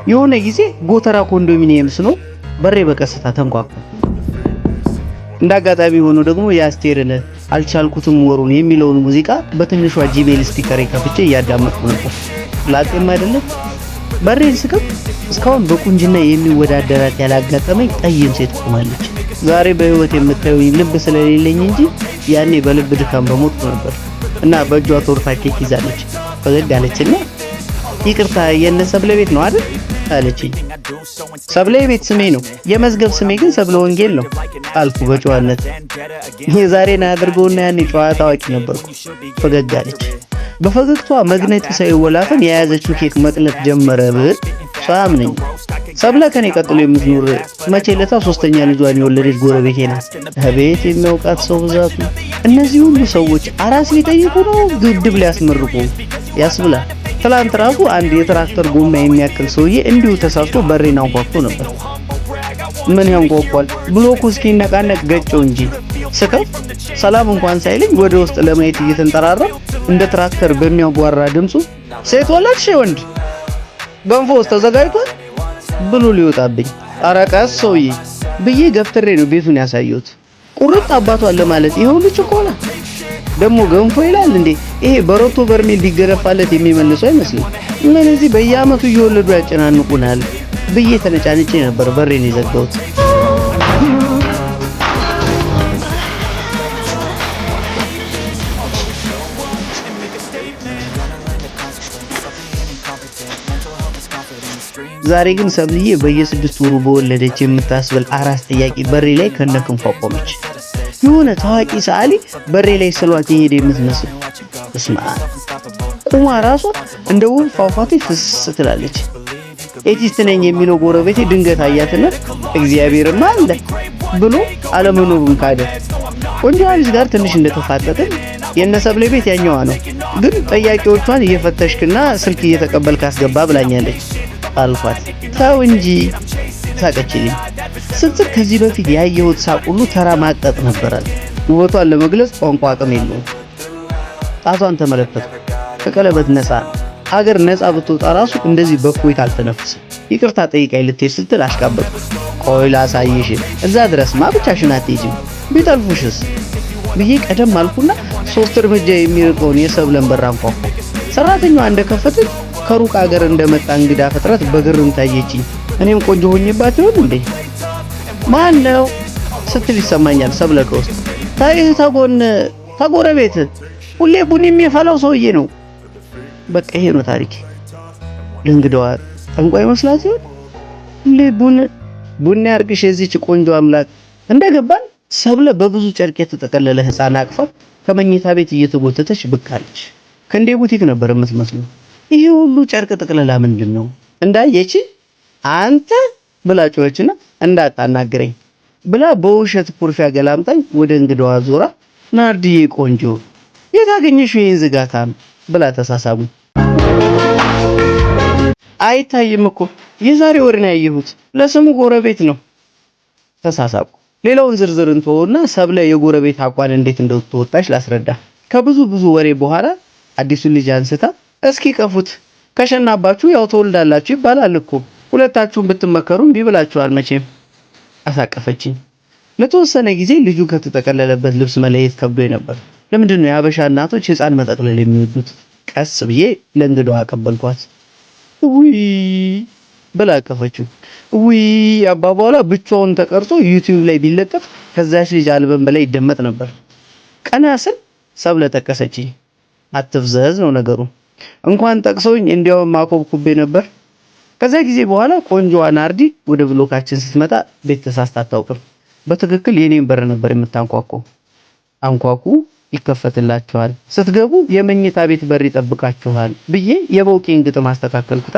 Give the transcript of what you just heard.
የሆነ ጊዜ ጎተራ ኮንዶሚኒየም ስኖር በሬ በቀስታ ተንኳኳ። እንዳጋጣሚ ሆኖ ደግሞ የአስቴርን አልቻልኩትም ወሩን የሚለውን ሙዚቃ በትንሿ ጂሜል ስፒከር ከፍቼ እያዳመጥኩ ነበር። ላጤም አይደለም። በሬን ስከፍት እስካሁን በቁንጅና የሚወዳደራት ያላጋጠመኝ ጠይም ሴት ቆማለች። ዛሬ በህይወት የምታዩኝ ልብ ስለሌለኝ እንጂ ያኔ በልብ ድካም በሞትኩ ነበር። እና በእጇ ቶርታ ኬክ ይዛለች። ፈገግ አለችና ይቅርታ የነ ሰብለ ቤት ነው አይደል አለችኝ። ሰብለ ቤት ስሜ ነው፣ የመዝገብ ስሜ ግን ሰብለ ወንጌል ነው አልኩ በጨዋነት። የዛሬን አድርገውና ያኔ ጨዋ ታዋቂ ነበርኩ። ፈገግ አለች። በፈገግታዋ መግነጢሳዊ ወላፈን የያዘችው ኬክ መቅለጥ ጀመረ ብል ሳምነኝ። ሰብለ ከኔ ቀጥሎ የምትኖር መቼ ለታ ሶስተኛ ልጇን የወለደች ጎረቤቴ ናት። አቤት የሚያውቃት ሰው ብዛቱ! እነዚህ ሁሉ ሰዎች አራስ ሊጠይቁ ነው ግድብ ሊያስመርቁ ያስብላል። ትላንት ራሱ አንድ የትራክተር ጎማ የሚያክል ሰውዬ እንዲሁ ተሳስቶ በሬን አንኳኩቶ ነበር። ምን ያንኳኳል ብሎኩ እስኪነቃነቅ ገጨው እንጂ ስከፍት ሰላም እንኳን ሳይለኝ ወደ ውስጥ ለማየት እየተንጠራራ እንደ ትራክተር በሚያጓራ ድምፁ ሴት ወለድሽ ወንድ ገንፎስ ተዘጋጅቷል ብሎ ሊወጣብኝ አረቀስ ሰውዬ ብዬ ገፍትሬ ነው ቤቱን ያሳየሁት። ቁርጥ አባቷን ለማለት ይሄው ልጅ ቆላ ደግሞ ገንፎ ይላል እንዴ? ይሄ በሮቶ በርሜል ቢገረፋለት የሚመልሰው አይመስልም። ምን እዚህ በየአመቱ እየወለዱ ያጨናንቁናል ብዬ ተነጫንጬ ነበር በሬን የዘጋሁት። ዛሬ ግን ሰብልዬ በየ6 ወሩ በወለደች የምታስበል አራስ ጥያቄ በሬ ላይ ከነክንፏ ቆመች። የሆነ ታዋቂ ሰዓሊ በሬ ላይ ስሏት የሄደ የምትመስል እስማ ቁማ ራሷ እንደ ውብ ፏፏቴ ፍስ ትላለች። ኤቲስት ነኝ የሚለው ጎረቤቴ ድንገት አያትና እግዚአብሔርማ አለ ብሎ አለመኖሩን ካደ። ቆንጆ ልጅ ጋር ትንሽ እንደተፋጠጥን የነሰብለ ቤት ያኛዋ ነው፣ ግን ጠያቂዎቿን እየፈተሽክና ስልክ እየተቀበልክ አስገባ ብላኛለች አልኳት። ተው እንጂ ሳቀችልኝ። ስትስቅ ከዚህ በፊት ያየሁት ሳቅ ሁሉ ተራ ማቅጠጥ ነበራል። ውበቷን ለመግለጽ ቋንቋ አቅም የለውም። ጣቷን ተመለከትኩ። ከቀለበት ነፃ ሀገር ነፃ ብትወጣ ራሱ እንደዚህ በእፎይታ አልተነፍስም። ይቅርታ ጠይቃኝ ልትሄድ ስትል አሽቃበጥኩ። ቆይ ላሳይሽ፣ እዛ ድረስማ ብቻሽን አትሄጂም ቢጠልፉሽስ ብዬ ቀደም አልኩና 3 እርምጃ የሚርቀውን የሰብለን በር አንኳኳ። ሰራተኛዋ እንደከፈተች ከሩቅ ሀገር እንደመጣ እንግዳ ፍጥረት በግርም ታየችኝ። እኔም ቆንጆ ሆኜባት ይሆን እንዴ? ማን ነው ስትል ይሰማኛል ሰብለ ከውስጥ። ተጎረቤት ሁሌ ቡኒ የሚፈላው ሰውዬ ነው። በቃ ይሄ ነው ታሪክ። ለእንግዳዋ ጠንቋይ መስላት ይሆን? ሁሌ ቡኒ አርግሽ የዚች ቆንጆ አምላክ። እንደገባን ሰብለ በብዙ ጨርቅ የተጠቀለለ ህፃን አቅፋ ከመኝታ ቤት እየተጎተተች ብቅ አለች። ከእንዴ ቡቲክ ነበር የምትመስለው። ይሄ ሁሉ ጨርቅ ጥቅለላ ምንድነው? እንዳየች አንተ ብላ ጮኸችና እንዳታናግረኝ ብላ በውሸት ኩርፊያ ገላምጣኝ ወደ እንግዳዋ ዞራ ናርዲዬ ቆንጆ የታገኘሽ ይሄን ዝጋታም ብላ ተሳሳቡ። አይታይም እኮ የዛሬ ወር ነው ያየሁት፣ ለስሙ ጎረቤት ነው ተሳሳቡ። ሌላውን ዝርዝር እንተውና ሰብለ የጎረቤት አቋን እንዴት እንደተወጣች ላስረዳ። ከብዙ ወሬ በኋላ አዲሱን ልጅ አንስታ እስኪ ቀፉት ከሸናባችሁ ያው ተወልዳላችሁ ይባላል እኮ ሁለታችሁም ብትመከሩ ቢብላችኋል መቼም አሳቀፈችኝ። ለተወሰነ ጊዜ ልጁ ከተጠቀለለበት ልብስ መለየት ከብዶኝ ነበር። ለምንድነው የሀበሻ እናቶች ህፃን መጠቅለል የሚወዱት? ቀስ ብዬ ለእንግዳዋ አቀበልኳት። ውይ ብላ አቀፈችው። ውይ አባባሏ ብቻውን ተቀርጾ ዩቲዩብ ላይ ቢለቀቅ ከዛች ልጅ አልበም በላይ ይደመጥ ነበር። ቀና ስል ሰብለ ጠቀሰችኝ። አትፍዘዝ ነው ነገሩ። እንኳን ጠቅሰውኝ እንዲያውም ማኮብኩቤ ነበር። ከዛ ጊዜ በኋላ ቆንጆዋ ናርዲ ወደ ብሎካችን ስትመጣ ቤት ተሳስታ አታውቅም። በትክክል የኔን በር ነበር የምታንኳኳው። አንኳኩ ይከፈትላችኋል፣ ስትገቡ የመኝታ ቤት በር ይጠብቃችኋል ብዬ የቦኬን ግጥም አስተካከልኩታ።